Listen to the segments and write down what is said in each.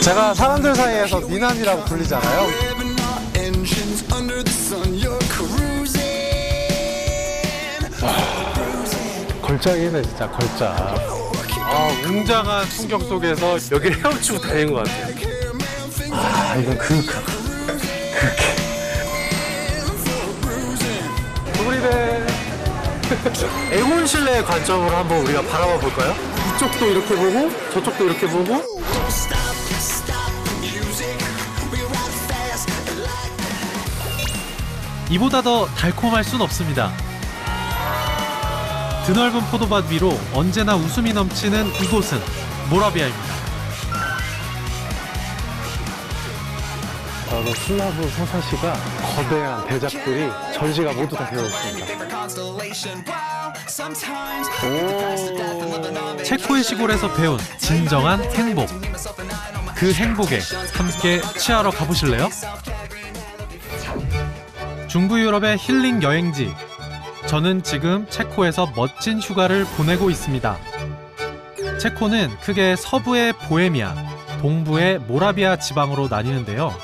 제가 사람들 사이에서 미남이라고 불리잖아요. 걸작이네 진짜 걸작. 웅장한 풍경 속에서 여기 헤엄치고 다니는 것 같아요. 이건 도브리데. 에곤 실내의 관점으로 한번 우리가 바라봐 볼까요? 이쪽도 이렇게 보고 저쪽도 이렇게 보고. 이보다 더 달콤할 순 없습니다. 드넓은 포도밭 위로 언제나 웃음이 넘치는 이곳은 모라비아입니다. 바로 슬라브 서사시가 거대한 대작들이 전시가 모두 다 되어 있습니다. 체코의 시골에서 배운 진정한 행복. 그 행복에 함께 취하러 가보실래요? 중부 유럽의 힐링 여행지. 저는 지금 체코에서 멋진 휴가를 보내고 있습니다. 체코는 크게 서부의 보헤미아, 동부의 모라비아 지방으로 나뉘는데요.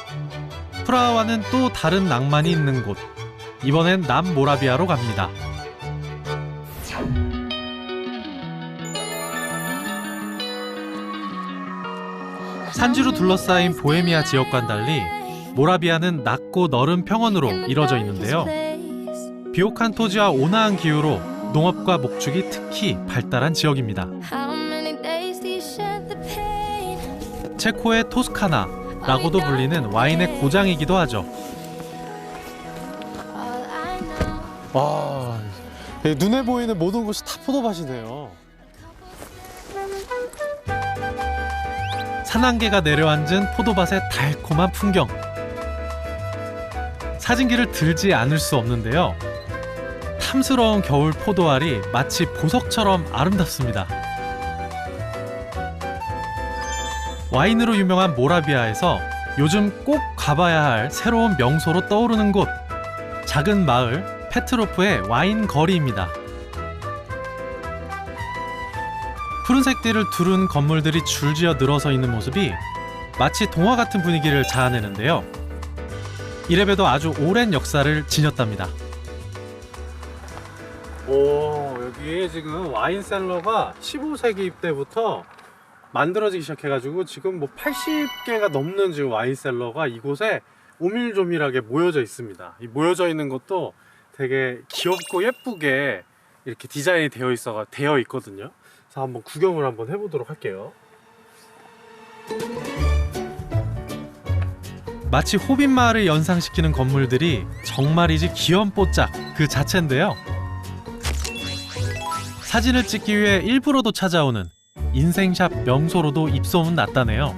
프라하와는 또 다른 낭만이 있는 곳. 이번엔 남모라비아로 갑니다. 산지로 둘러싸인 보헤미아 지역과는 달리 모라비아는 낮고 너른 평원으로 이뤄져 있는데요. 비옥한 토지와 온화한 기후로 농업과 목축이 특히 발달한 지역입니다. 체코의 토스카나라고도 불리는 와인의 고장이기도 하죠. 와, 눈에 보이는 모든 곳이 다 포도밭이네요. 산안개가 내려앉은 포도밭의 달콤한 풍경. 사진기를 들지 않을 수 없는데요. 탐스러운 겨울 포도알이 마치 보석처럼 아름답습니다. 와인으로 유명한 모라비아에서 요즘 꼭 가봐야 할 새로운 명소로 떠오르는 곳. 작은 마을 페트로프의 와인 거리입니다. 푸른색 띠를 두른 건물들이 줄지어 늘어서 있는 모습이 마치 동화 같은 분위기를 자아내는데요. 이래봬도 아주 오랜 역사를 지녔답니다. 여기에 지금 와인 셀러가 15세기 때부터 만들어지기 시작해가지고 지금 뭐 80개가 넘는 지금 와인 셀러가 이곳에 오밀조밀하게 모여져 있습니다. 이 모여져 있는 것도 되게 귀엽고 예쁘게 이렇게 디자인이 되어 있거든요. 그래서 한번 구경을 한번 해보도록 할게요. 마치 호빗 마을을 연상시키는 건물들이 정말이지 귀염뽀짝 그 자체인데요. 사진을 찍기 위해 일부러도 찾아오는 인생샷 명소로도 입소문 났다네요.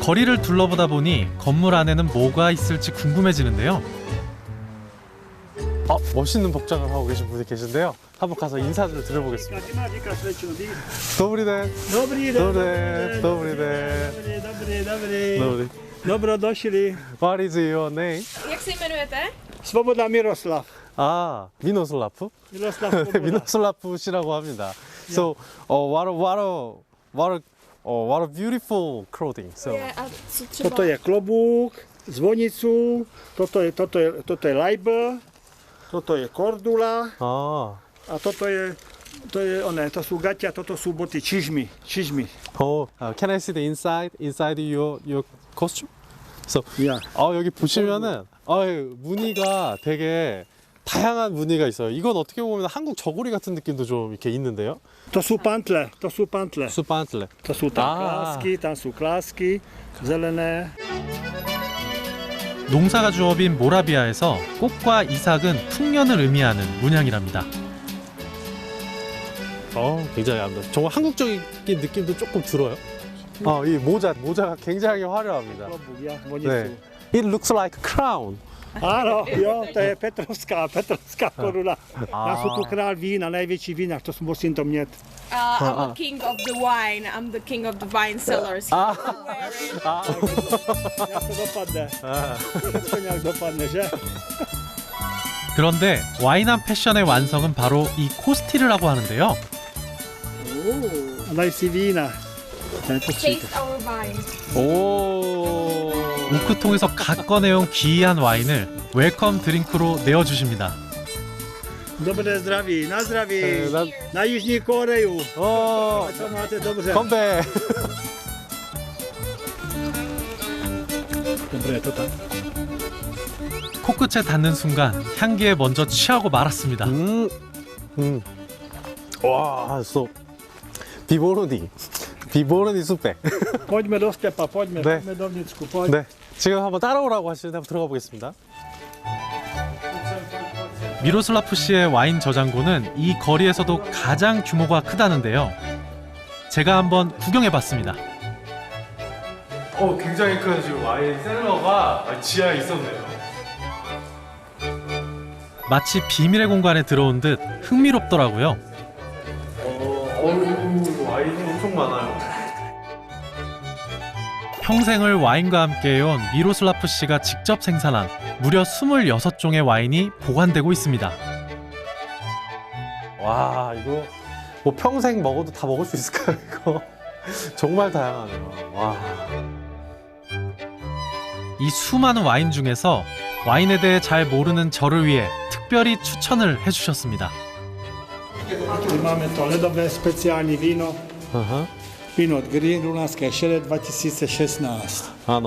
거리를 둘러보다 보니 건물 안에는 뭐가 있을지 궁금해지는데요. 멋있는 복장을 하고 계신 분이 계신데요. 한번 가서 인사를 드려보겠습니다. 도브리데. 도브리데. Dobrodošli. What is your name? Jak se jmenujete? Svoboda Miroslav. 미노슬라프? Miroslav Svoboda. 미노슬라프 씨라고 합니다. So, what a beautiful clothing. So, Co třeba? Toto je klobouk, zvonicu, toto je label, toto je kordula a to sú gaťa, toto sú boty čižmy. can I see the inside your costume? So, Yeah. 여기 보시면은 무늬가 되게 다양한 무늬가 있어요. 이건 어떻게 보면 한국 저고리 같은 느낌도 좀 이렇게 있는데요. To sú pantle. 수판틀레. To sú tam sú klásky, zelené. 농사가 주업인 모라비아에서 꽃과 이삭은 풍년을 의미하는 문양이랍니다. 굉장히 아름다워. 정말 한국적인 느낌도 조금 들어요. 이 모자가 굉장히 화려합니다. Klobúk, ja, 네. zvonicu. It looks like a crown. Áno, to je Petrovská koruna. Ja som tu král vína, najväčší vínach, to musím to mnieť. I'm the king of the wine. I'm the king of the wine cellars. Jak to dopadne? Všetko nejak dopadne, že? 그런데 와인한 패션의 완성은 바로 이 코스티르라고 하는데요. Daj si vína. Taste our wine. 오. 우크통에서 갓 꺼내온 기이한 와인을 웰컴 드링크로 내어주십니다. Dobré zdraví, na zdraví. 나, Na Jižní Koreju. 어, Co máte dobře? 건배. Dobré, to tak. 코끝에 닿는 순간 향기에 먼저 취하고 말았습니다. 와, 비보르니 수페. Poďme do stepa, poďme, Ne. poďme dovnitřku, poď. 네, 지금 한번 따라오라고 하시는데 한번 들어가 보겠습니다. 미로슬라프 씨의 와인 저장고는 이 거리에서도 가장 규모가 크다는데요. 제가 한번 구경해봤습니다. 굉장히 큰 지금 와인 셀러가 지하에 있었네요. 마치 비밀의 공간에 들어온 듯 흥미롭더라고요. 와인이 엄청 많아요. 평생을 와인과 함께해온 미로슬라프 씨가 직접 생산한 무려 26종의 와인이 보관되고 있습니다. 와, 이거 뭐 평생 먹어도 다 먹을 수 있을까요, 이거? 정말 다양하네요. 와. 이 수많은 와인 중에서 와인에 대해 잘 모르는 저를 위해 특별히 추천을 해주셨습니다. Tu máme to ledové speciální víno. Pinot Grigio Runánské šedé 2016. 아,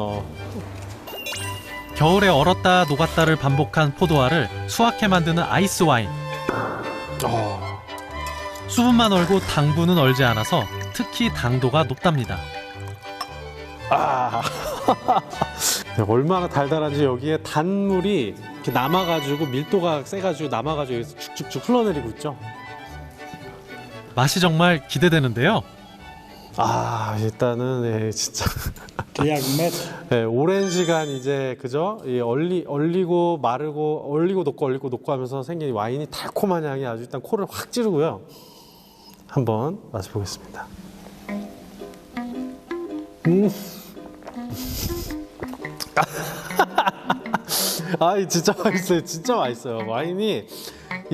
겨울에 얼었다 녹았다를 반복한 포도알을 수확해 만드는 아이스 와인. 수분만 얼고 당분은 얼지 않아서 특히 당도가 높답니다. 얼마나 달달한지 여기에 단물이 이렇게 남아가지고 밀도가 세가지고 남아가지고 여기서 쭉쭉쭉 흘러내리고 있죠. 맛이 정말 기대되는데요. 일단은 진짜 Jak med. 오랜 시간 이제 그죠? 얼리고 마르고 얼리고 녹고 하면서 생긴 와인이 달콤한 향이 아주 일단 코를 확 찌르고요. 한번 마셔보겠습니다. 진짜 맛있어요. 진짜 맛있어요. 와인이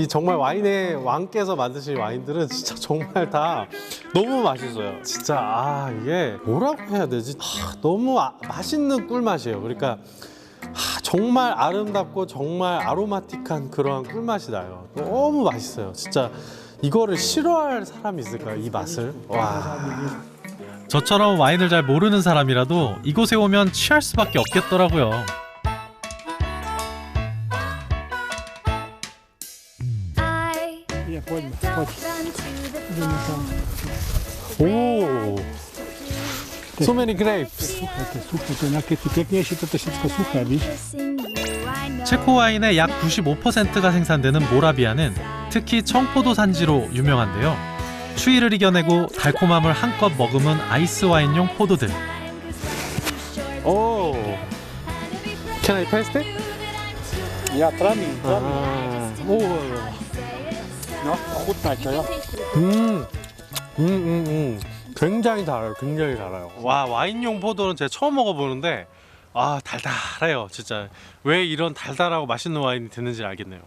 정말 와인의 왕께서 만드신 와인들은 진짜 정말 다 너무 맛있어요. 진짜 이게 뭐라고 해야 되지? 너무 맛있는 꿀맛이에요. 그러니까 정말 아름답고 정말 아로마틱한 그러한 꿀맛이 나요. 너무 맛있어요. 진짜 이거를 싫어할 사람이 있을까요? 이 맛을? 와. 저처럼 와인을 잘 모르는 사람이라도 이곳에 오면 취할 수밖에 없겠더라고요. Je, poďme, poď. Ideme tam. So many grapes. Suché, to je nejaké ty peknejšie, toto je všetko suché, víš? 체코 와인의 약 95%가 생산되는 모라비아는 특히 청포도 산지로 유명한데요. 추위를 이겨내고 달콤함을 한껏 머금은 아이스 와인용 포도들. Can I taste it? Ja, tramím. No, chutnaj to, jo? 굉장히 달아요. 굉장히 달아요. 와, 와인용 포도는 제가 처음 먹어보는데 달달해요. 진짜 왜 이런 달달하고 맛있는 와인이 됐는지 알겠네요.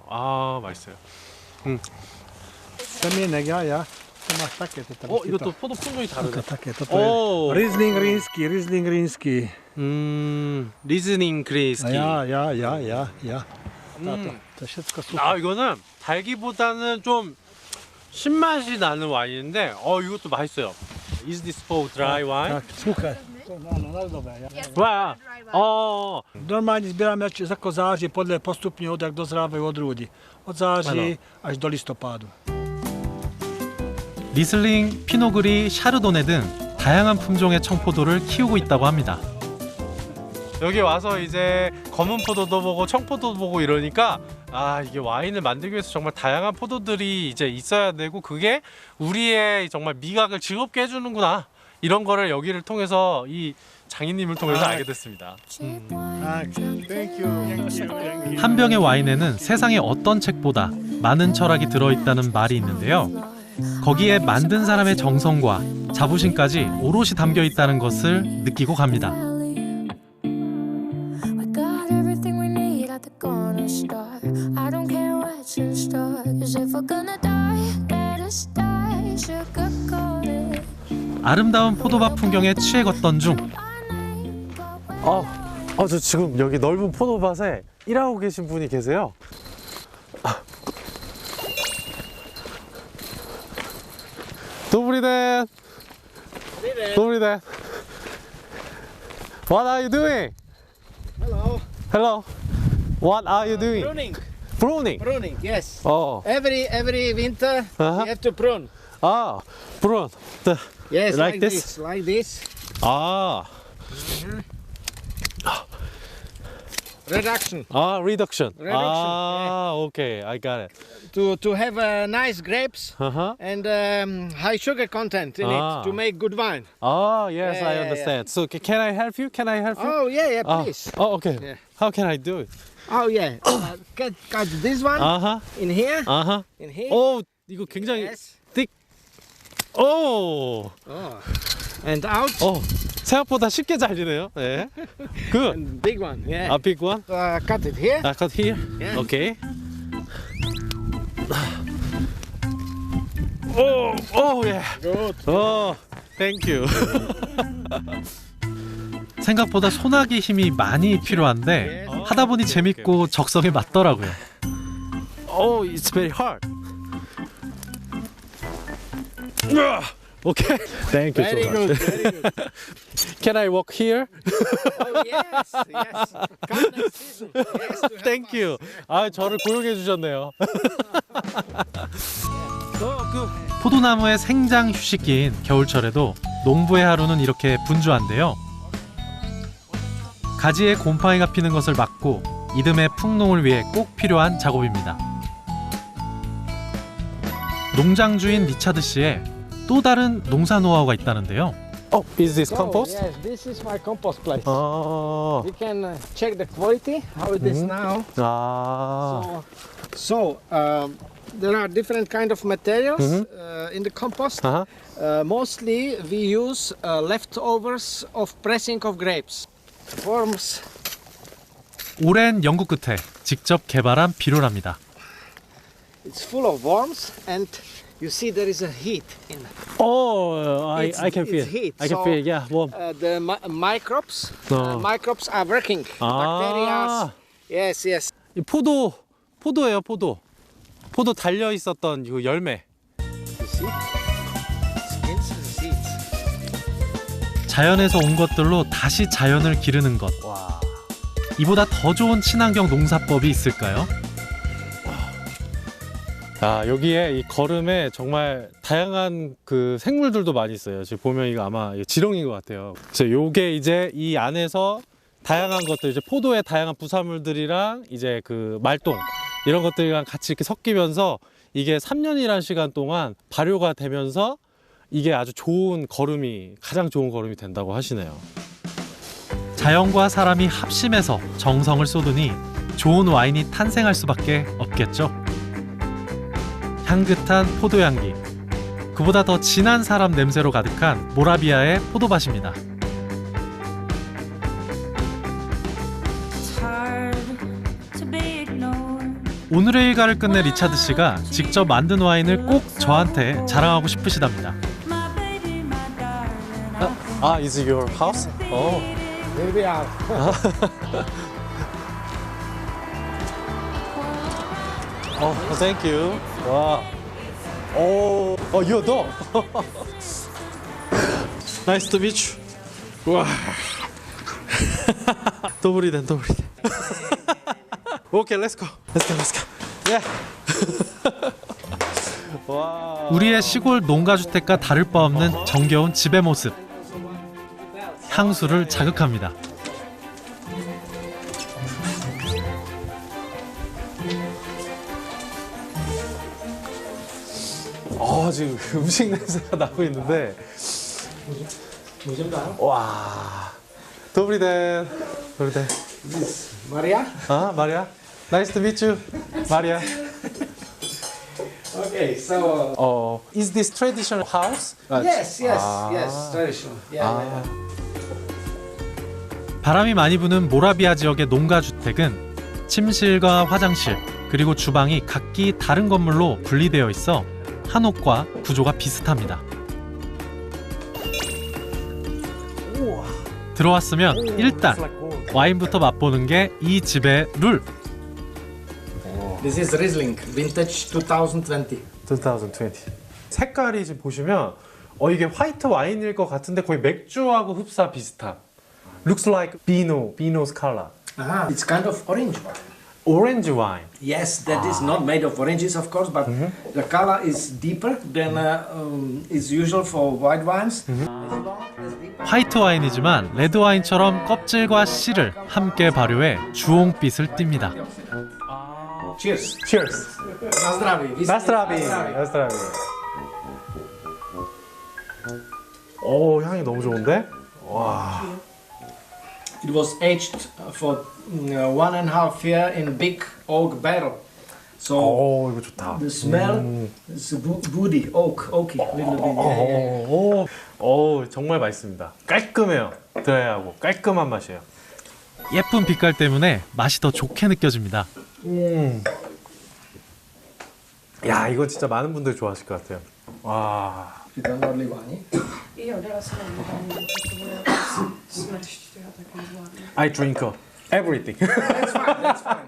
맛있어요. Semienek, ja. To máš také. 이것도 포도 품종이 다르네. Také, toto je Riesling rínsky. 리즈닝 그레이스키. Ja. To je všetko suché. 이거는 달기보다는 좀 신맛이 나는 와인인데 이것도 맛있어요. Is this for dry wine? Tak, suché. Áno, ľadové, ja. 와, Normálne zbierame ešte ako září postupne jak dozrávajú odrôdy. Od září až do listopádu. 리슬링, 피노그리, 샤르도네 등 다양한 품종의 청포도를 키우고 있다고 합니다. 여기 와서 이제 검은 포도도 보고 청포도도 보고 이러니까 이게 와인을 만들기 위해서 정말 다양한 포도들이 이제 있어야 되고 그게 우리의 정말 미각을 즐겁게 해주는구나 이런 거를 여기를 통해서 이 장인님을 통해서 알게 됐습니다. 한 병의 와인에는 세상의 어떤 책보다 많은 철학이 들어있다는 말이 있는데요. 거기에 만든 사람의 정성과 자부심까지 오롯이 담겨 있다는 것을 느끼고 갑니다. 아름다운 포도밭 풍경에 취해 걷던 중 저 지금 여기 넓은 포도밭에 일하고 계신 분이 계세요. 도브리덴. 도브리덴. What are you doing? Hello. Hello. What are you doing? Pruning. Pruning. Pruning, yes. Oh. Every winter Uh-huh. you have to prune. prune. Yes, Like this? Like this. Reduction. Reduction. Reduction, Okay, I got it. To have nice grapes Uh-huh. and high sugar content in it to make good wine. Yes, Yeah, I yeah, understand. So can I help you? Can I help you? Oh yeah, please. Okay. Yeah. How can I do it? Oh yeah. Cut this one in here. In here. 이거 굉장히 Yes. 오! And out. 생각보다 쉽게 잘리네요. 네. Good. And big one. Yeah. A big one. Cut it here. I cut here. Yeah. Okay. Yeah. Good. Thank you. 생각보다 손아귀 힘이 많이 필요한데 하다 보니 재밌고 적성에 맞더라고요. It's very hard. Okay. Thank you Very so much. good. Very good. Can I walk here? Oh yes, yes. Come next season. Yes, to have Thank you. 저를 고용해 주셨네요. 포도나무의 생장 휴식기인 겨울철에도 농부의 하루는 이렇게 분주한데요. 가지에 곰팡이가 피는 것을 막고 이듬해 풍농을 위해 꼭 필요한 작업입니다. 농장 주인 리차드 씨의 또 다른 농사 노하우가 있다는데요. Is this So, compost? yes, this is my compost place. 아. We can check the quality, how it is now. 아. So there are different kind of materials in the compost. 아하. Mostly we use leftovers of pressing of grapes. Worms. 오랜 연구 끝에 직접 개발한 비료랍니다. It's full of worms, and you see there is a heat in I can feel. it's heat. I can So, feel. Yeah. Warm. the microbes. Oh. Microbes are working. Bacteria. Yes, yes. 이 포도예요, 포도. 포도 달려 있었던 이 열매. You see? Skins and seeds. 자연에서 온 것들로 다시 자연을 기르는 것. 와. 이보다 더 좋은 친환경 농사법이 있을까요? 여기에 이 거름에 정말 다양한 그 생물들도 많이 있어요. 지금 보면 이거 아마 지렁이인 것 같아요. 그래서 요게 이제 이 안에서 다양한 것들, 이제 포도의 다양한 부산물들이랑 이제 그 말똥 이런 것들이랑 같이 이렇게 섞이면서 이게 3년이라는 시간 동안 발효가 되면서 이게 아주 좋은 거름이, 가장 좋은 거름이 된다고 하시네요. 자연과 사람이 합심해서 정성을 쏟으니 좋은 와인이 탄생할 수밖에 없겠죠. 향긋한 포도향기, 그보다 더 진한 사람 냄새로 가득한 모라비아의 포도밭입니다. 오늘의 일과를 끝내 리차드 씨가 직접 만든 와인을 꼭 저한테 자랑하고 싶으시답니다. Is it your house? Here we are. Thank you. 와. Your dog. Nice to meet you. 와. 도브리덴. Okay, let's go. Yeah. 와. 우리의 시골 농가주택과 다를 바 없는 정겨운 집의 모습. 향수를 자극합니다. 지금 음식 냄새가 나고 있는데. 와. 도브리덴. Maria? 마리아. Nice to meet you. 마리아. Okay, so. Is this traditional house? Yes, traditional. Yeah. 바람이 많이 부는 모라비아 지역의 농가주택은 침실과 화장실 그리고 주방이 각기 다른 건물로 분리되어 있어 한옥과 구조가 비슷합니다. 들어왔으면 일단 와인부터 맛보는 게 이 집의 룰. This is Riesling, vintage 2020. 2020. 색깔이 지금 보시면 이게 화이트 와인일 것 같은데 거의 맥주하고 흡사 비슷한. Looks like Beano's color. It's kind of orange wine. Orange wine. Yes, that is not made of oranges, of course, but the color is deeper than is usual for white wines. 화이트 와인이지만 레드 와인처럼 껍질과 씨를 함께 발효해 주홍빛을 띱니다. Cheers. Cheers. Na zdraví. 나스라비. 오, 향이 너무 좋은데? 와. It was aged for 1.5 year in big oak barrel. So 오, 이거 좋다. the smell is woody, oaky, little bit. Yeah. 오, 정말 맛있습니다. 깔끔해요. 드라이하고 깔끔한 맛이에요. 예쁜 빛깔 때문에 맛이 더 좋게 느껴집니다. 야, 이거 진짜 많은 분들이 좋아하실 것 같아요. 와. Je to odlivání. Jo, dala se nám smažit, já taky zvládnu. I drink everything. That's fine.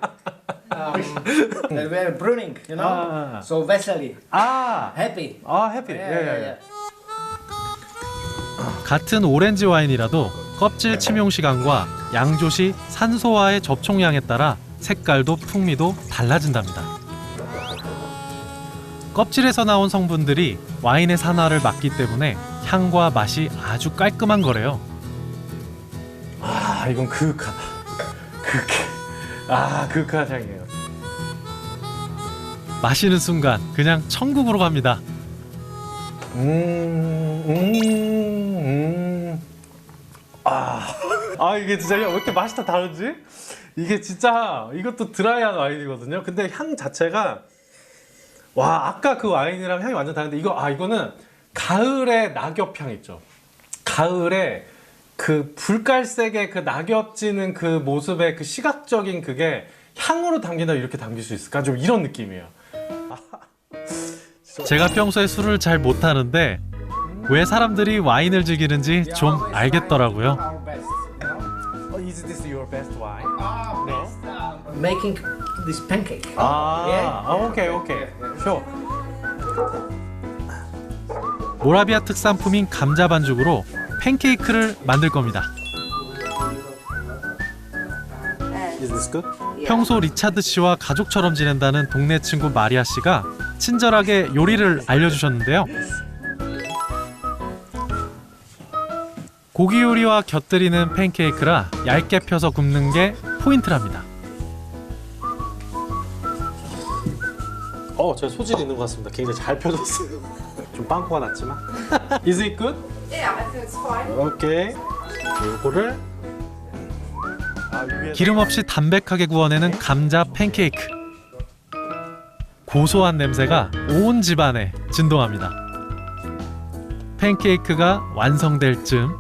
And we're pruning, you know. So veselý, happy. 해피. Yeah. 같은 오렌지 와인이라도 껍질 침용 시간과 양조시 산소와의 접촉량에 따라 색깔도 풍미도 달라진답니다. 껍질에서 나온 성분들이 와인의 산화를 막기 때문에 향과 맛이 아주 깔끔한 거래요. 아, 이건 그윽하다. 그윽한 향이에요. 마시는 순간 그냥 천국으로 갑니다. 이게 진짜 왜 이렇게 맛이 다 다르지? 이게 진짜 이것도 드라이한 와인이거든요. 근데 향 자체가 와, 아까 그 와인이랑 향이 완전 다른데 이거는 가을의 낙엽향 있죠. 가을에 그 불깔색의 그 낙엽 지는 그 모습의 그 시각적인 그게 향으로 담긴다 이렇게 담길 수 있을까? 좀 이런 느낌이에요. 제가 평소에 술을 잘 못하는데 왜 사람들이 와인을 즐기는지 좀 알겠더라고요. Our best, you know. Is this your best wine? Our best. Making this pancake. 오케이. Sure. 모라비아 특산품인 감자 반죽으로 팬케이크를 만들 겁니다. Is this good? 평소 리차드 씨와 가족처럼 지낸다는 동네 친구 마리아 씨가 친절하게 요리를 알려주셨는데요. 고기 요리와 곁들이는 팬케이크라 얇게 펴서 굽는 게 포인트랍니다. 제가 소질이 있는 것 같습니다. 굉장히 잘 펴졌어요. 좀 빵꾸가 났지만. Is it good? Yeah, I think it's fine. 오케이. 요거를 기름 없이 담백하게 구워내는 감자 팬케이크. 고소한 냄새가 온 집안에 진동합니다. 팬케이크가 완성될 즈음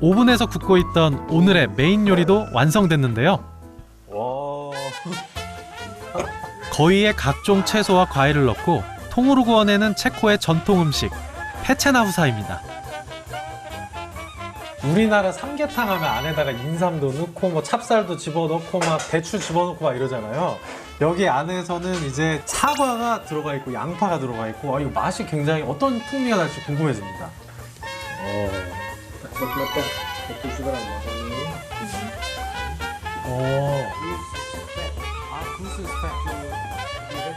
오븐에서 굽고 있던 오늘의 메인 요리도 완성됐는데요. 와. 거위에 각종 채소와 과일을 넣고 통으로 구워내는 체코의 전통 음식 페체나후사입니다. 우리나라 삼계탕 하면 안에다가 인삼도 넣고 뭐 찹쌀도 집어넣고 막 대추 집어넣고 막 이러잖아요. 여기 안에서는 이제 사과가 들어가 있고 양파가 들어가 있고 이거 맛이 굉장히 어떤 풍미가 날지 궁금해집니다.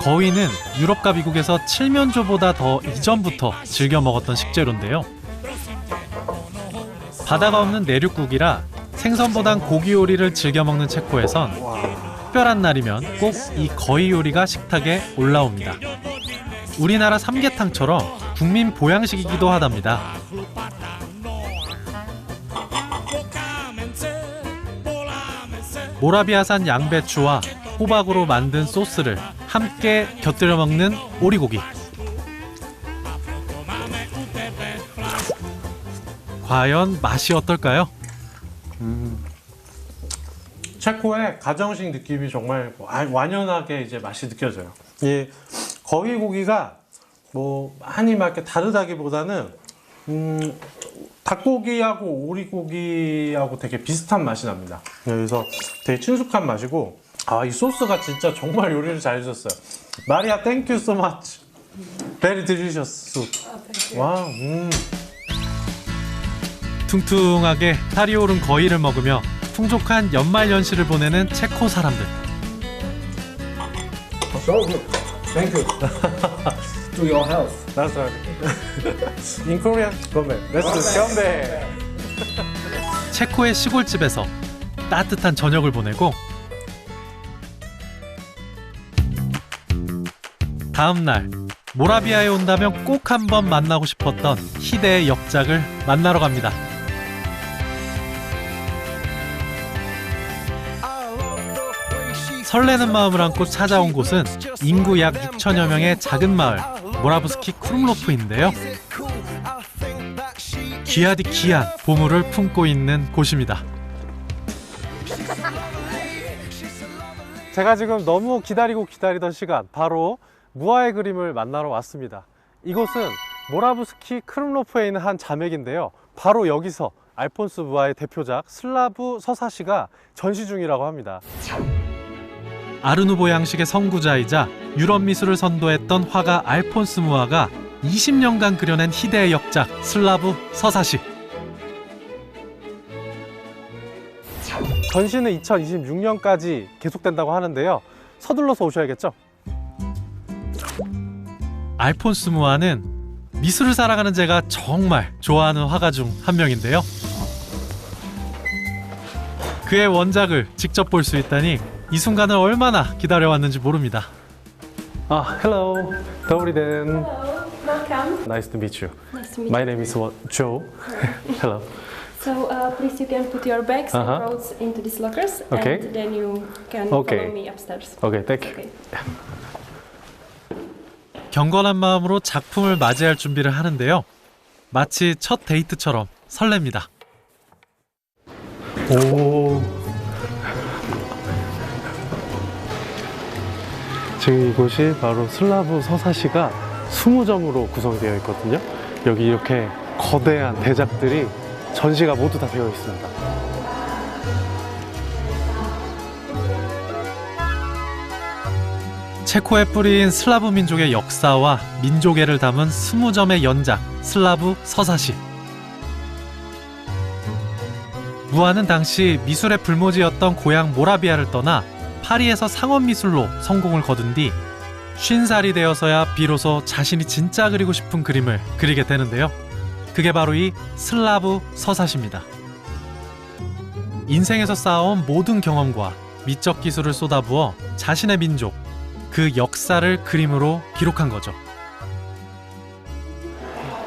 거위는 유럽과 미국에서 칠면조보다 더 이전부터 즐겨 먹었던 식재료인데요. 바다가 없는 내륙국이라 생선보단 고기 요리를 즐겨 먹는 체코에선 특별한 날이면 꼭 이 거위 요리가 식탁에 올라옵니다. 우리나라 삼계탕처럼 국민 보양식이기도 하답니다. 모라비아산 양배추와 호박으로 만든 소스를 함께 곁들여 먹는 오리고기. 과연 맛이 어떨까요? 체코의 가정식 느낌이 정말 완연하게 이제 맛이 느껴져요. 이 거위 고기가 뭐 많이 막 이렇게 다르다기보다는 닭고기하고 오리고기하고 되게 비슷한 맛이 납니다. 그래서 되게 친숙한 맛이고, 이 소스가 진짜 정말 요리를 잘 해줬어요. 마리아, thank you so much. Very delicious soup. 와우. 퉁퉁하게 살이 오른 거위를 먹으며 풍족한 연말연시를 보내는 체코 사람들. So good. Thank you. To your health. That's right. In Korean, 건배. Let's 건배. 체코의 시골집에서 따뜻한 저녁을 보내고 다음 날 모라비아에 온다면 꼭 한번 만나고 싶었던 희대의 역작을 만나러 갑니다. 설레는 마음을 안고 찾아온 곳은 인구 약 6천여 명의 작은 마을 모라브스키 크룸로프인데요. 귀하디 귀한 보물을 품고 있는 곳입니다. 제가 지금 너무 기다리던 시간, 바로 무아의 그림을 만나러 왔습니다. 이곳은 모라브스키 크룸로프에 있는 한 자맥인데요. 바로 여기서 알폰스 무아의 대표작 슬라브 서사시가 전시 중이라고 합니다. 아르누보 양식의 선구자이자 유럽 미술을 선도했던 화가 알폰스 무아가 20년간 그려낸 희대의 역작 슬라브 서사시. 전시는 2026년까지 계속된다고 하는데요. 서둘러서 오셔야겠죠? 알폰스 무아는 미술을 살아가는 제가 정말 좋아하는 화가 중 한 명인데요. 그의 원작을 직접 볼 수 있다니 이 순간을 얼마나 기다려왔는지 모릅니다. Hello. 더우리덴. Hello, welcome. Nice to meet you. Nice to meet My you. name is Joe. Hello. So please you can put your bags and clothes into these lockers Okay. and then you can Okay. follow me upstairs. Okay, thank you. Okay. 경건한 마음으로 작품을 맞이할 준비를 하는데요. 마치 첫 데이트처럼 설렙니다. 오. 지금 이곳이 바로 슬라브 서사시가 20점으로 구성되어 있거든요. 여기 이렇게 거대한 대작들이 전시가 모두 다 되어 있습니다. 체코에 뿌린 슬라브 민족의 역사와 민족애를 담은 20점의 연작 슬라브 서사시. 무아는 당시 미술의 불모지였던 고향 모라비아를 떠나 파리에서 상업미술로 성공을 거둔 뒤 50살이 되어서야 비로소 자신이 진짜 그리고 싶은 그림을 그리게 되는데요. 그게 바로 이 슬라브 서사시입니다. 인생에서 쌓아온 모든 경험과 미적 기술을 쏟아부어 자신의 민족, 그 역사를 그림으로 기록한 거죠.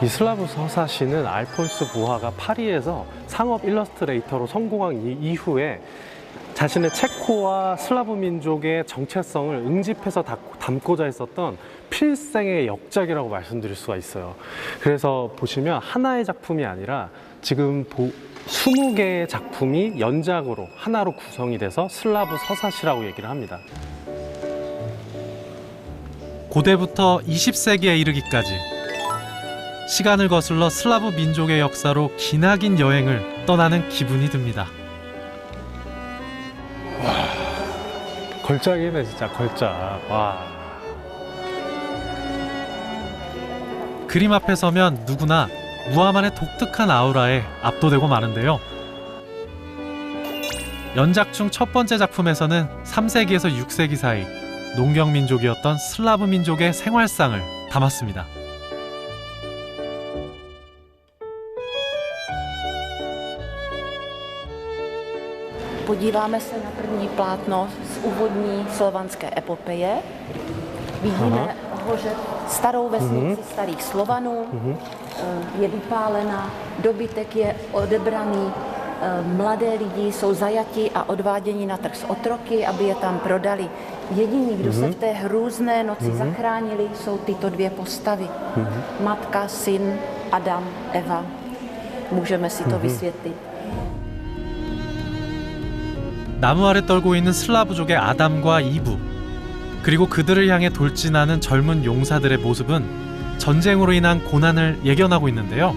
이 슬라브 서사시는 알폰스 무아가 파리에서 상업 일러스트레이터로 성공한 이후에 자신의 체코와 슬라브 민족의 정체성을 응집해서 담고자 했었던 필생의 역작이라고 말씀드릴 수가 있어요. 그래서 보시면 하나의 작품이 아니라 지금 20개의 작품이 연작으로 하나로 구성이 돼서 슬라브 서사시라고 얘기를 합니다. 고대부터 20세기에 이르기까지 시간을 거슬러 슬라브 민족의 역사로 기나긴 여행을 떠나는 기분이 듭니다. 걸작이네 진짜 걸작. 와. 그림 앞에 서면 누구나 무아만의 독특한 아우라에 압도되고 마는데요. 연작 중 첫 번째 작품에서는 3세기에서 6세기 사이 농경 민족이었던 슬라브 민족의 생활상을 담았습니다. Podíváme se na první plátno z úvodní slovanské epopeje. Vidíme hoře starou vesnici starých Slovanů, je vypálena, dobytek je odebraný, mladé lidi jsou zajati a odváděni na trh s otroky, aby je tam prodali. Jediní, kdo se v té hrůzné noci zachránili, jsou tyto dvě postavy. Matka, syn, Adam, Eva. Můžeme si to vysvětlit. 나무 아래 떨고 있는 슬라브족의 아담과 이브, 그리고 그들을 향해 돌진하는 젊은 용사들의 모습은 전쟁으로 인한 고난을 예견하고 있는데요.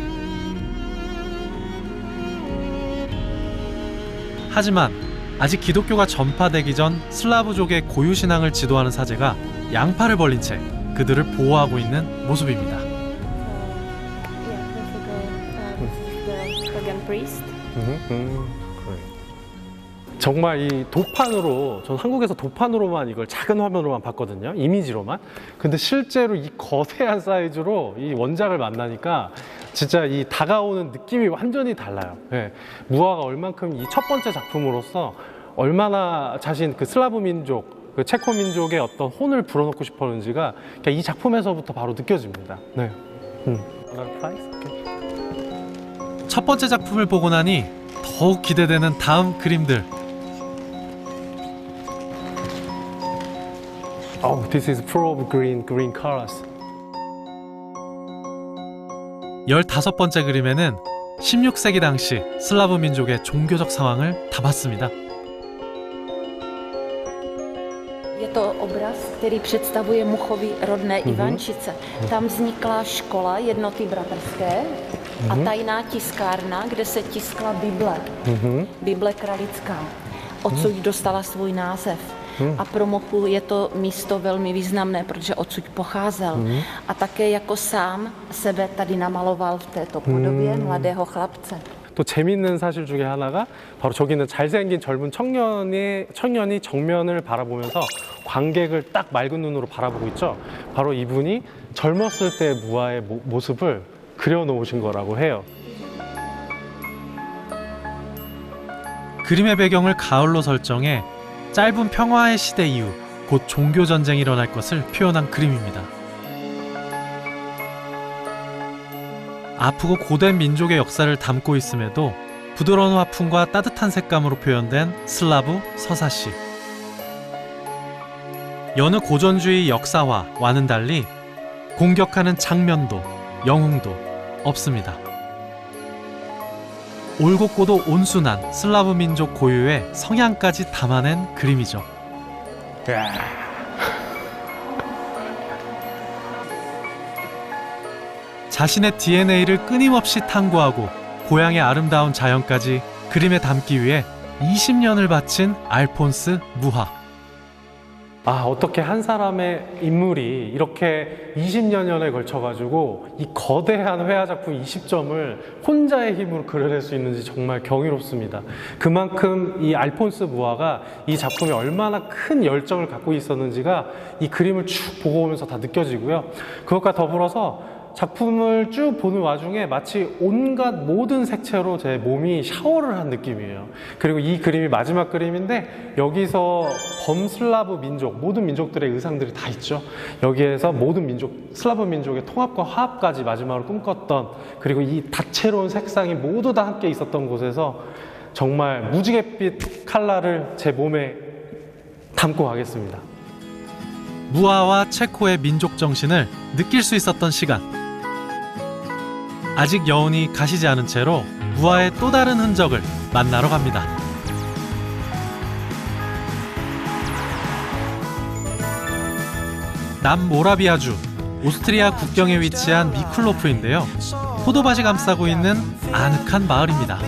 하지만 아직 기독교가 전파되기 전 슬라브족의 고유 신앙을 지도하는 사제가 양팔을 벌린 채 그들을 보호하고 있는 모습입니다. 정말 이 도판으로, 전 한국에서 도판으로만 이걸 작은 화면으로만 봤거든요. 이미지로만. 근데 실제로 이 거대한 사이즈로 이 원작을 만나니까 진짜 이 다가오는 느낌이 완전히 달라요. 예. 무화가 얼만큼 이 첫 번째 작품으로서 얼마나 자신 그 슬라브 민족, 그 체코 민족의 어떤 혼을 불어넣고 싶었는지가 이 작품에서부터 바로 느껴집니다. 네. 첫 번째 작품을 보고 나니 더욱 기대되는 다음 그림들. Oh, this is full of green colors. 15번째 그림에는 16세기 당시 슬라브 민족의 종교적 상황을 담았습니다. Je to obraz, který představuje Muchovy rodné Ivančice. Tam vznikla škola jednoty bratrské a tajná tiskárna, kde se tiskla Bible. Bible kralická. Odsud dostala svůj název. A pro Mochu je to místo velmi významné, protože odsud pocházel. A také jako sám sebe tady namaloval v této podobě mladého chlapce. 또 재밌는 사실 중에 하나가 바로 저기 있는 잘생긴 젊은 청년이 정면을 바라보면서 관객을 딱 맑은 눈으로 바라보고 있죠. 바로 이분이 젊었을 때 무화의 모습을 그려놓으신 거라고 해요. 그림의 배경을 가을로 설정해 짧은 평화의 시대 이후 곧 종교전쟁이 일어날 것을 표현한 그림입니다. 아프고 고된 민족의 역사를 담고 있음에도 부드러운 화풍과 따뜻한 색감으로 표현된 슬라브 서사시. 여느 고전주의 역사화와는 달리 공격하는 장면도 영웅도 없습니다. 올곧고도 온순한 슬라브 민족 고유의 성향까지 담아낸 그림이죠. 자신의 DNA를 끊임없이 탐구하고 고향의 아름다운 자연까지 그림에 담기 위해 20년을 바친 알폰스 무하. 어떻게 한 사람의 인물이 이렇게 20여년에 걸쳐가지고 이 거대한 회화 작품 20점을 혼자의 힘으로 그려낼 수 있는지 정말 경이롭습니다. 그만큼 이 알폰스 무하가 이 작품에 얼마나 큰 열정을 갖고 있었는지가 이 그림을 쭉 보고 오면서 다 느껴지고요. 그것과 더불어서 작품을 쭉 보는 와중에 마치 온갖 모든 색채로 제 몸이 샤워를 한 느낌이에요. 그리고 이 그림이 마지막 그림인데 여기서 범슬라브 민족, 모든 민족들의 의상들이 다 있죠. 여기에서 모든 민족, 슬라브 민족의 통합과 화합까지 마지막으로 꿈꿨던, 그리고 이 다채로운 색상이 모두 다 함께 있었던 곳에서 정말 무지갯빛 컬러를 제 몸에 담고 가겠습니다. 무하와 체코의 민족 정신을 느낄 수 있었던 시간. 아직 여운이 가시지 않은 채로 무하의 또 다른 흔적을 만나러 갑니다. 남모라비아주 오스트리아 국경에 위치한 미쿨로프인데요. 포도밭이 감싸고 있는 아늑한 마을입니다.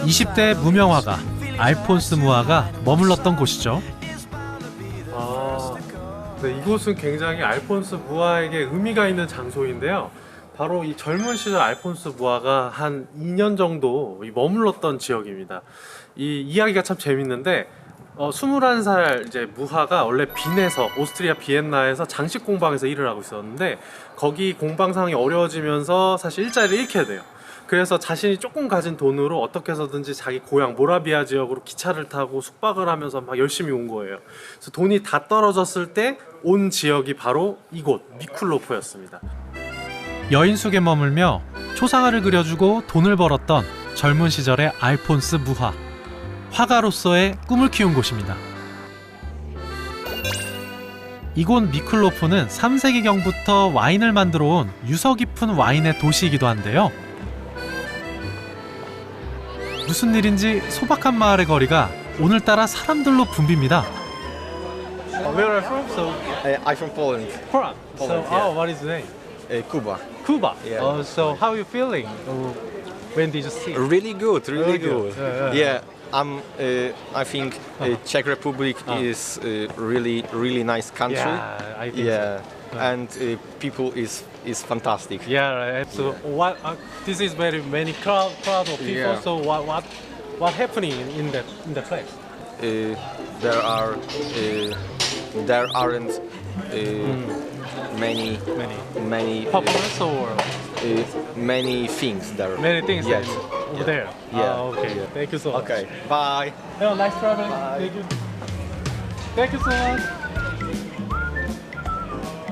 20대 무명화가 알폰스 무하가 머물렀던 곳이죠. 네, 이곳은 굉장히 알폰스 무하에게 의미가 있는 장소인데요. 바로 이 젊은 시절 알폰스 무하가 한 2년 정도 머물렀던 지역입니다. 이 이야기가 참 재밌는데 21살 이제 무하가 원래 빈에서, 오스트리아 비엔나에서 장식 공방에서 일을 하고 있었는데 거기 공방 상황이 어려워지면서 사실 일자리를 잃게 돼요. 그래서 자신이 조금 가진 돈으로 어떻게 해서든지 자기 고향 모라비아 지역으로 기차를 타고 숙박을 하면서 막 열심히 온 거예요. 그래서 돈이 다 떨어졌을 때 온 지역이 바로 이곳 미쿨로프였습니다. 여인숙에 머물며 초상화를 그려주고 돈을 벌었던 젊은 시절의 알폰스 무하. 화가로서의 꿈을 키운 곳입니다. 이곳 미쿨로프는 3세기경부터 와인을 만들어 온 유서 깊은 와인의 도시이기도 한데요. 무슨 일인지 소박한 마을의 거리가 오늘따라 사람들로 붐빕니다. Where are you from? So, I'm from Poland. Poland. So, Poland, yeah. what is the name? Kuba. Cuba. Yeah. So how are you feeling? When did you see? Really good, really good. Yeah. I think Czech Republic is really nice country. Yeah, I think Yeah, so. and people is fantastic. Yeah, right. So what? This is very many crowd of people. Yeah. So what happening in the place? There aren't many Populous or many things there. many things Yes. over there? Yeah. Ah, okay. Yeah. Thank you so much. Okay, bye. Yeah, nice traveling. Thank you. Thank you so much.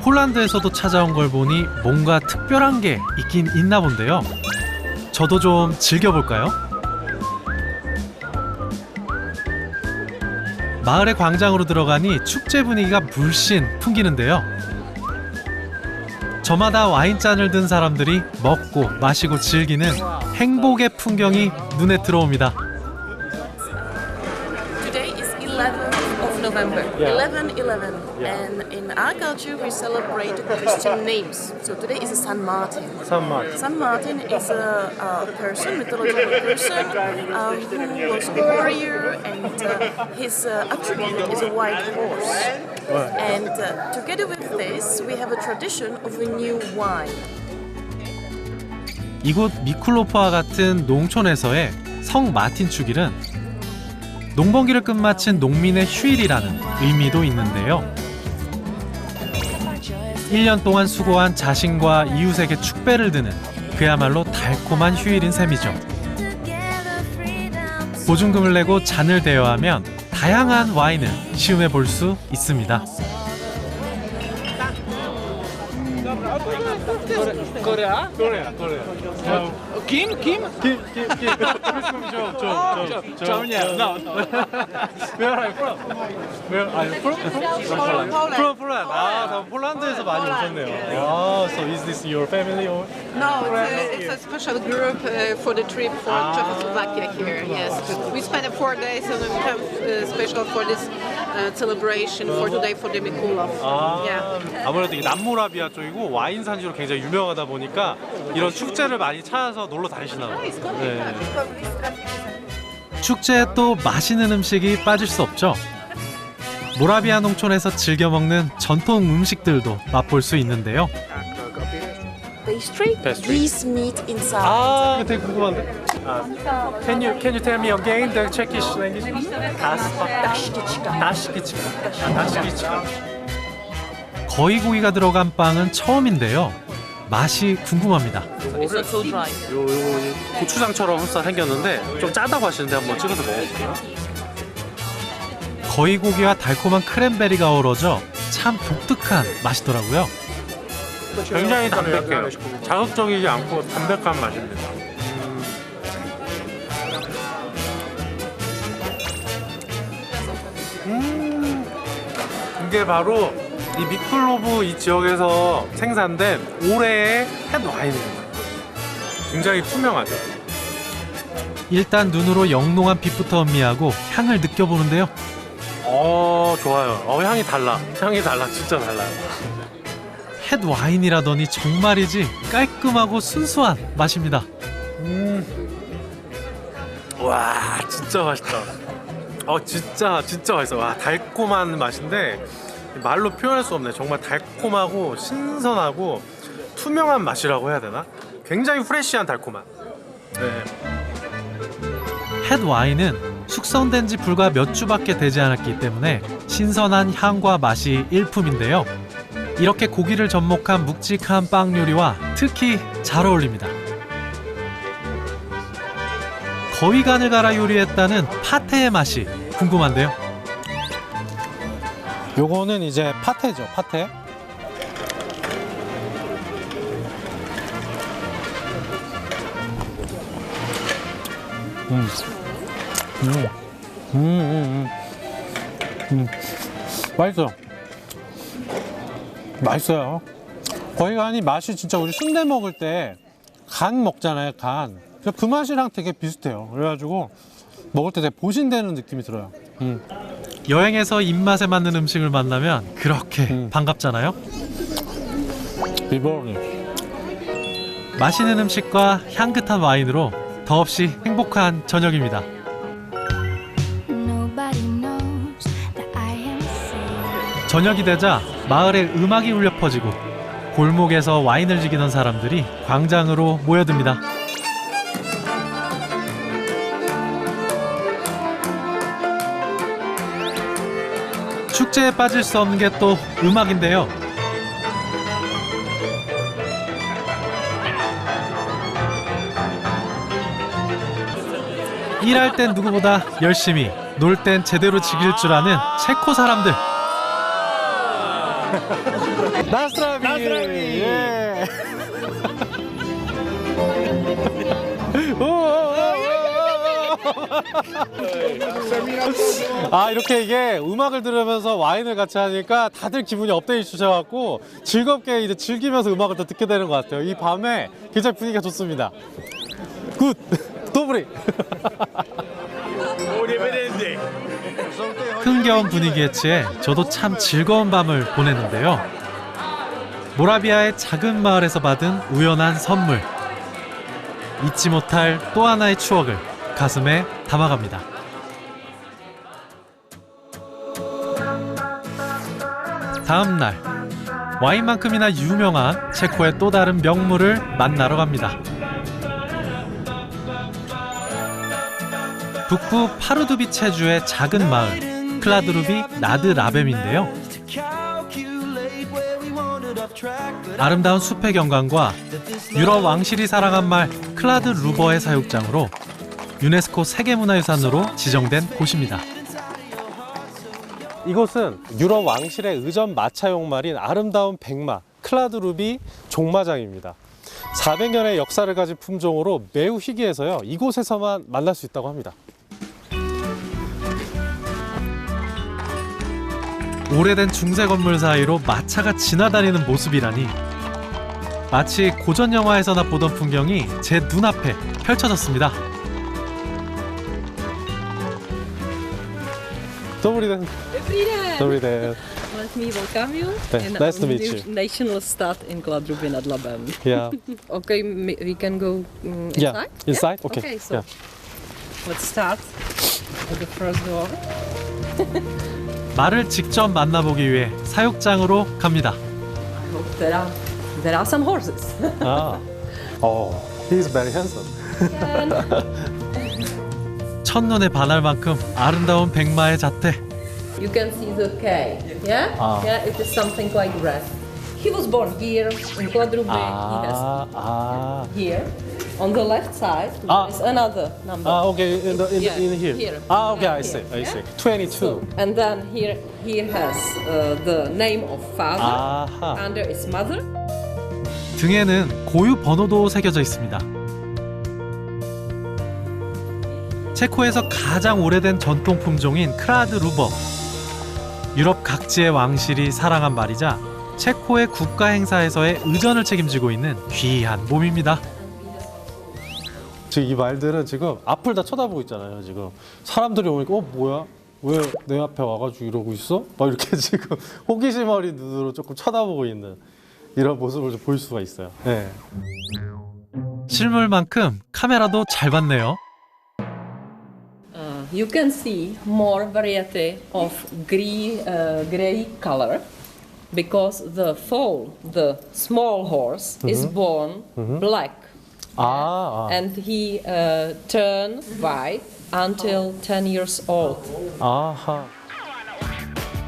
폴란드에서도 찾아온 걸 보니 뭔가 특별한 게 있긴 있나 본데요. 저도 좀 즐겨볼까요? 마을의 광장으로 들어가니 축제 분위기가 물씬 풍기는데요. 저마다 와인잔을 든 사람들이 먹고 마시고 즐기는 행복의 풍경이 눈에 들어옵니다. Today is 11th of November, Yeah. 11/11, and in our culture we celebrate Christian names. So today is San Martin. San Martin. San Martin is a person, mythological person, who was a warrior, and his attribute is a white horse. And together with this, we have a tradition of a new wine. 이곳 미쿨로프와 같은 농촌에서의 성 마틴 축일은 농번기를 끝마친 농민의 휴일이라는 의미도 있는데요. 1년 동안 수고한 자신과 이웃에게 축배를 드는 그야말로 달콤한 휴일인 셈이죠. 보증금을 내고 잔을 대여하면 다양한 와인을 시음해 볼 수 있습니다. Korea. Kim? No. Where are you from? Where are you from? From Poland. 아, 폴란드에서 많이 오셨네요. 아, so is this your family or? No, it's a special group for the trip for Czechoslovakia here. Yes, we spent 4 days and we have special for this celebration for today for the Mikulov. Yeah. 아무래도 이게 남모라비아 쪽이고 와인 산지로 굉장히 유명하다 보니까 이런 축제를 많이 찾아서 놀러 다니시나 봐요. 네. 축제에 또 맛있는 음식이 빠질 수 없죠. 모라비아 농촌에서 즐겨 먹는 전통 음식들도 맛볼 수 있는데요. Pastry? Geese meat inside. 아, 되게 궁금한데. Can you tell me again the Czech language? 다시기치카. 거위 고기가 들어간 빵은 처음인데요. 맛이 궁금합니다. It's not so dry. 요 고추장처럼 흡사 생겼는데 좀 짜다고 하시는데 한번 찍어서 먹어볼게요. 거위 고기와 달콤한 크랜베리가 어우러져 참 독특한 맛이더라고요. 굉장히 담백해요. 자극적이지 않고 담백한 맛입니다. 이게 바로 이 미클로브 이 지역에서 생산된 올해의 햇 와인입니다. 굉장히 투명하죠. 일단 눈으로 영롱한 빛부터 음미하고 향을 느껴보는데요. 좋아요. 향이 달라. 진짜 달라요. 햇 와인이라더니 정말이지 깔끔하고 순수한 맛입니다. 와, 진짜 맛있다. 진짜 맛있어. 와, 달콤한 맛인데 말로 표현할 수 없네. 정말 달콤하고 신선하고 투명한 맛이라고 해야 되나? 굉장히 프레시한 달콤함. 네. 햇 와인은 숙성된 지 불과 몇 주밖에 되지 않았기 때문에 신선한 향과 맛이 일품인데요. 이렇게 고기를 접목한 묵직한 빵 요리와 특히 잘 어울립니다. 거위간을 갈아 요리했다는 파테의 맛이 궁금한데요. 요거는 이제 파테죠. 파테. 맛있어요. 거위간이 맛이 진짜 우리 순대 먹을 때 간 먹잖아요. 간. 그 맛이랑 되게 비슷해요. 그래가지고 먹을 때 되게 보신되는 느낌이 들어요. 여행에서 입맛에 맞는 음식을 만나면 그렇게 반갑잖아요. 비버니. 맛있는 음식과 향긋한 와인으로 더없이 행복한 저녁입니다. 저녁이 되자 마을에 음악이 울려 퍼지고 골목에서 와인을 즐기던 사람들이 광장으로 모여듭니다. 축제에 빠질 수 없는 게 또 음악인데요. 일할 땐 누구보다 열심히, 놀 땐 제대로 즐길 줄 아는 체코 사람들. 나스라비! 예. 아, 이렇게 이게 음악을 들으면서 와인을 같이 하니까 다들 기분이 업되게 주셔갖고 즐겁게 이제 즐기면서 음악을 더 듣게 되는 것 같아요. 이 밤에 굉장히 분위기가 좋습니다. 굿! 도브리! 흥겨운 분위기에 취해 저도 참 즐거운 밤을 보냈는데요. 모라비아의 작은 마을에서 받은 우연한 선물. 잊지 못할 또 하나의 추억을 가슴에 담아갑니다. 다음 날, 와인만큼이나 유명한 체코의 또 다른 명물을 만나러 갑니다. 북부 파르두비 체주의 작은 마을 클라드루비 나드라베인데요. 아름다운 숲의 경관과 유럽 왕실이 사랑한 말 클라드루버의 사육장으로 유네스코 세계문화유산으로 지정된 곳입니다. 이곳은 유럽 왕실의 의전 마차용 말인 아름다운 백마 클라드루비 종마장입니다. 400년의 역사를 가진 품종으로 매우 희귀해서요, 이곳에서만 만날 수 있다고 합니다. 오래된 중세 건물 사이로 마차가 지나다니는 모습이라니 마치 고전 영화에서나 보던 풍경이 제 눈앞에 펼쳐졌습니다. Dobrý den. Dobrý den. Let me welcome you. Nice to meet you. National start in Kladruby nad Labem. Yeah. Okay, we can go inside? Yeah. Inside? Okay. Okay, so Yeah. let's start at the first door. 말을 직접 만나보기 위해 사육장으로 갑니다. I hope there are some horses. 아, he's very handsome. 첫눈에 반할 만큼 아름다운 백마의 자태. You can see the K. Yeah? Yeah, it is something like that. He was born here in Kladruby. He has here. On the left side, there is another number. Okay, in here. Here. Okay, I Here. see. Yeah? 22. And then here has the name of father. 아하. Under is mother. 등에는 고유 번호도 새겨져 있습니다. 체코에서 가장 오래된 전통 품종인 크라드루버. 유럽 각지의 왕실이 사랑한 말이자 체코의 국가 행사에서의 의전을 책임지고 있는 귀한 몸입니다. 지금 이 말들은 지금 앞을 다 쳐다보고 있잖아요. 지금 사람들이 오니까 뭐야? 왜 내 앞에 와가지고 이러고 있어? 막 이렇게 지금 호기심 어린 눈으로 조금 쳐다보고 있는 이런 모습을 좀 볼 수가 있어요. 네. 실물만큼 카메라도 잘 봤네요. You can see more variety of gray color because the foal, the small horse, is born black. And he turn white until 10 years old. 아하.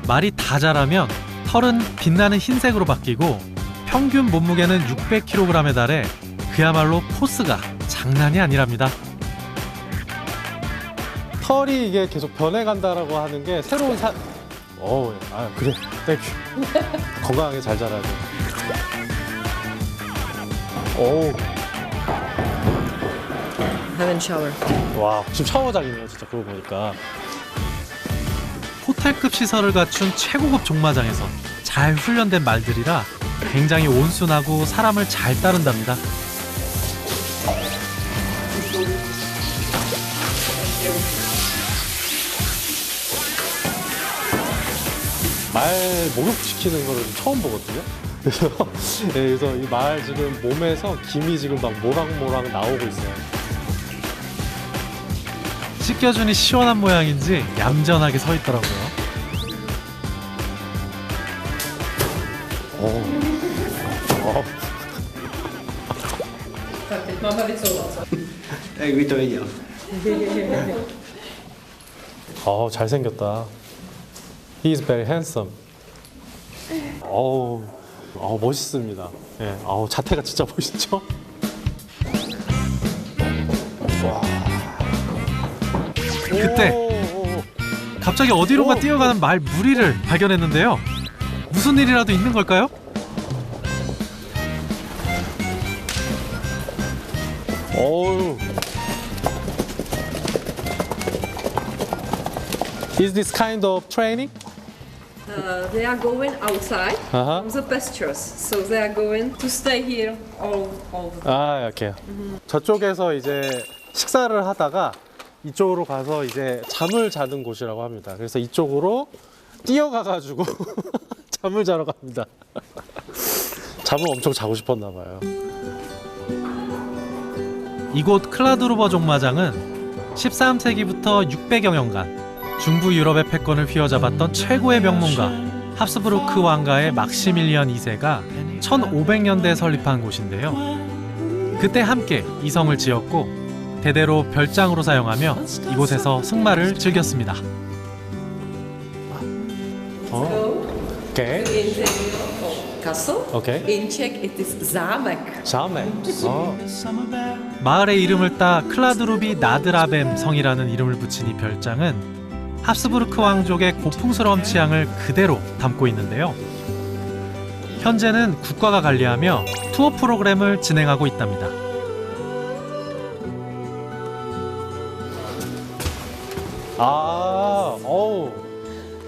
말이 다 자라면 털은 빛나는 흰색으로 바뀌고 평균 몸무게는 600kg에 달해 그야말로 포스가 장난이 아니랍니다. 털이 이게 계속 변해간다라고 하는 게 새로운 그래. 땡큐. 건강하게 잘 자라야 돼. Haven't shower. 와, 지금 샤워장이네요, 진짜 그러고 보니까. 호텔급 시설을 갖춘 최고급 종마장에서 잘 훈련된 말들이라 굉장히 온순하고 사람을 잘 따른답니다. 말 목욕시키는 거를 처음 보거든요. 그래서 이 말 지금 몸에서 김이 지금 막 모락모락 나오고 있어요. 씻겨주니 시원한 모양인지 얌전하게 서 있더라고요. Máme vycouvat. Tak by to viděl. 잘생겼다. He is very handsome. 멋있습니다. 예, 자태가 진짜 멋있죠? 그때 갑자기 어디론가 뛰어가는 말 무리를 발견했는데요. 무슨 일이라도 있는 걸까요? Is this kind of training? They are going outside from the pastures, so they are going to stay here all the time. 이렇게요. 저쪽에서 이제 식사를 하다가 이쪽으로 가서 이제 잠을 자는 곳이라고 합니다. 그래서 이쪽으로 뛰어가가지고 잠을 자러 갑니다. 잠을 엄청 자고 싶었나 봐요. 이곳 클라드루버 종마장은 13세기부터 600여 년간 중부 유럽의 패권을 휘어잡았던 최고의 명문가 합스부르크 왕가의 막시밀리안 2세가 1500년대에 설립한 곳인데요. 그때 함께 이 성을 지었고 대대로 별장으로 사용하며 이곳에서 승마를 즐겼습니다. 오케이. Castle. Okay. In Czech it is zámek. 마을의 이름을 따 클라드루비 나드라뱀 성이라는 이름을 붙인 이 별장은 합스부르크 왕족의 고풍스러운 취향을 그대로 담고 있는데요. 현재는 국가가 관리하며 투어 프로그램을 진행하고 있답니다.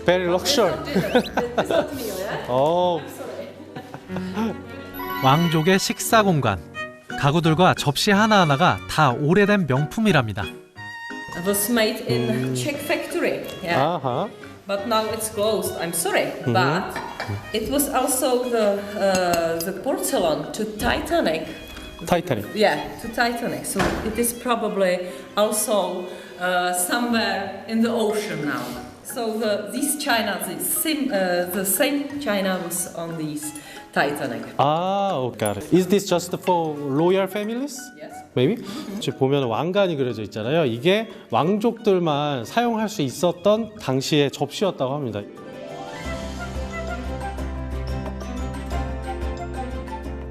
very luxury. 왕족의 식사 공간, 가구들과 접시 하나하나가 다 오래된 명품이랍니다. It was made in Czech factory. Yeah. But now it's closed. I'm sorry, but it was also the porcelain to Titanic. Titanic. Yeah, to Titanic. So it is probably also somewhere in the ocean now. So these china, the same china was on these Titanic. Got it. Is this just for royal families? Yes. Maybe? 지금 보면 왕관이 그려져 있잖아요. 이게 왕족들만 사용할 수 있었던 당시의 접시였다고 합니다.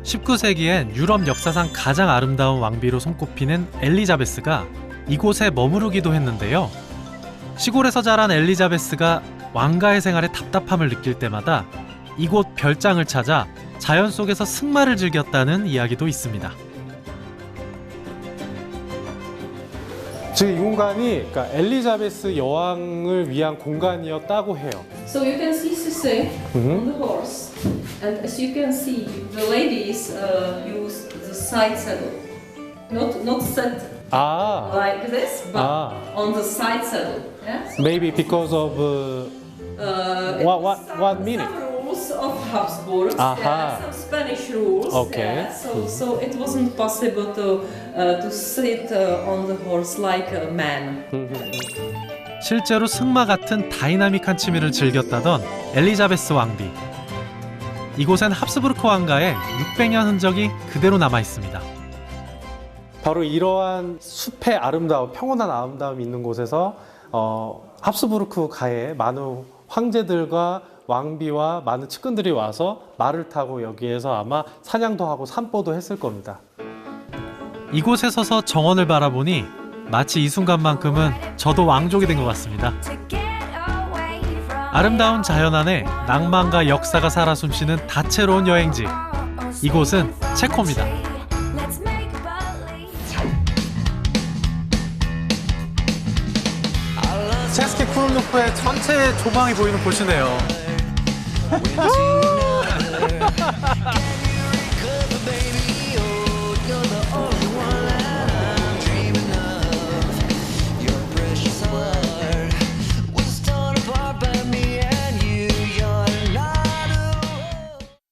(19세기엔) 유럽 역사상 가장 아름다운 왕비로 손꼽히는 엘리자베스가 이곳에 머무르기도 했는데요. 시골에서 자란 엘리자베스가 왕가의 생활에 답답함을 느낄 때마다 이곳 별장을 찾아 자연 속에서 승마를 즐겼다는 이야기도 있습니다. 지금 이 공간이 그러니까 엘리자베스 여왕을 위한 공간이었다고 해요. So you can see Sissi on the horse, and as you can see, the ladies use the side saddle, not set like this, but on the side saddle. Yeah? So Maybe because of what meaning? Some rules of Habsburg, yeah, some Spanish rules. Okay. Yeah, so it wasn't possible to sit on the horse like a man. 실제로 승마 같은 다이나믹한 취미를 즐겼다던 엘리자베스 왕비. 이곳엔 합스부르크 왕가의 600년 흔적이 그대로 남아 있습니다. 바로 이러한 숲의 아름다움, 평온한 아름다움이 있는 곳에서 합스부르크 가에 많은 황제들과 왕비와 많은 측근들이 와서 말을 타고 여기에서 아마 사냥도 하고 산보도 했을 겁니다. 이곳에 서서 정원을 바라보니 마치 이 순간만큼은 저도 왕족이 된 것 같습니다. 아름다운 자연 안에 낭만과 역사가 살아 숨쉬는 다채로운 여행지. 이곳은 체코입니다. 체스키 크롤로프의 전체 조망이 보이는 곳이네요.